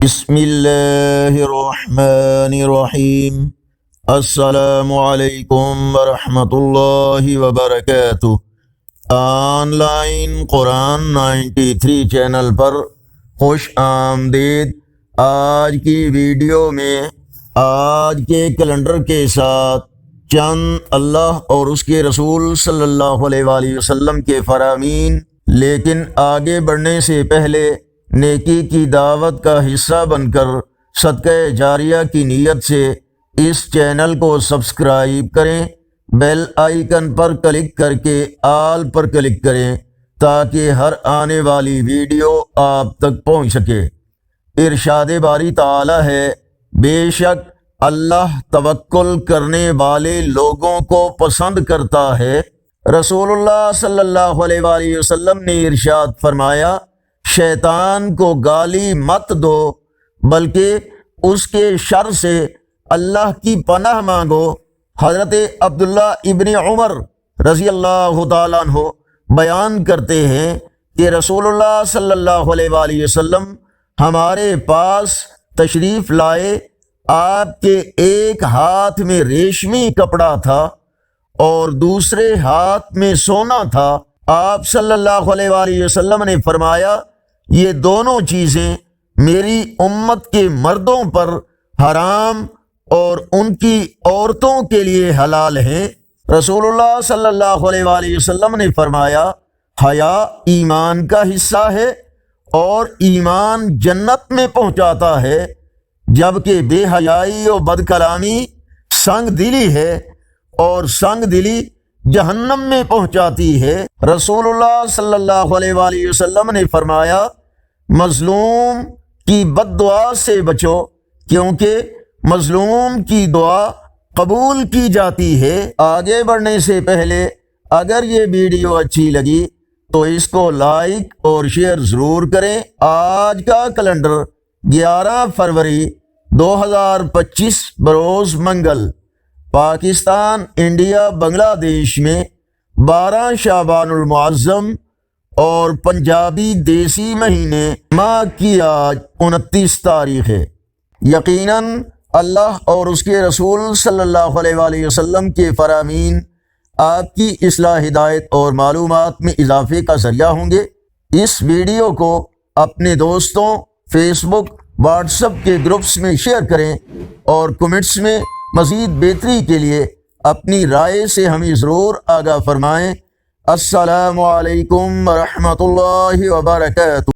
بسم اللہ الرحمن الرحیم۔ السلام علیکم ورحمۃ اللہ وبرکاتہ۔ آن لائن قرآن 93 چینل پر خوش آمدید۔ آج کی ویڈیو میں آج کے کیلنڈر کے ساتھ چند اللہ اور اس کے رسول صلی اللہ علیہ وآلہ وسلم کے فرامین، لیکن آگے بڑھنے سے پہلے نیکی کی دعوت کا حصہ بن کر صدقہ جاریہ کی نیت سے اس چینل کو سبسکرائب کریں، بیل آئیکن پر کلک کر کے آل پر کلک کریں تاکہ ہر آنے والی ویڈیو آپ تک پہنچ سکے۔ ارشاد باری تعالی ہے، بے شک اللہ توکل کرنے والے لوگوں کو پسند کرتا ہے۔ رسول اللہ صلی اللہ علیہ وآلہ وسلم نے ارشاد فرمایا، شیطان کو گالی مت دو بلکہ اس کے شر سے اللہ کی پناہ مانگو۔ حضرت عبداللہ ابن عمر رضی اللہ تعالیٰ عنہ بیان کرتے ہیں کہ رسول اللہ صلی اللہ علیہ وآلہ وسلم ہمارے پاس تشریف لائے۔ آپ کے ایک ہاتھ میں ریشمی کپڑا تھا اور دوسرے ہاتھ میں سونا تھا۔ آپ صلی اللہ علیہ وآلہ وسلم نے فرمایا، یہ دونوں چیزیں میری امت کے مردوں پر حرام اور ان کی عورتوں کے لیے حلال ہیں۔ رسول اللہ صلی اللہ علیہ وآلہ وسلم نے فرمایا، حیا ایمان کا حصہ ہے اور ایمان جنت میں پہنچاتا ہے، جبکہ بے حیائی و بد کلامی سنگ دلی ہے اور سنگ دلی جہنم میں پہنچاتی ہے۔ رسول اللہ صلی اللہ علیہ وآلہ وسلم نے فرمایا، مظلوم کی بد دعا سے بچو کیونکہ مظلوم کی دعا قبول کی جاتی ہے۔ آگے بڑھنے سے پہلے اگر یہ ویڈیو اچھی لگی تو اس کو لائک اور شیئر ضرور کریں۔ آج کا کیلنڈر 11 فروری 2025 بروز منگل، پاکستان، انڈیا، بنگلہ دیش میں 12 شعبان المعظم اور پنجابی دیسی مہینے ماہ کی آج 29 تاریخ ہے۔ یقیناً اللہ اور اس کے رسول صلی اللہ علیہ وآلہ وسلم کے فرامین آپ کی اصلاح، ہدایت اور معلومات میں اضافے کا ذریعہ ہوں گے۔ اس ویڈیو کو اپنے دوستوں، فیس بک، واٹس ایپ کے گروپس میں شیئر کریں اور کمنٹس میں مزید بہتری کے لیے اپنی رائے سے ہمیں ضرور آگاہ فرمائیں۔ السلام علیکم ورحمۃ اللہ وبرکاتہ۔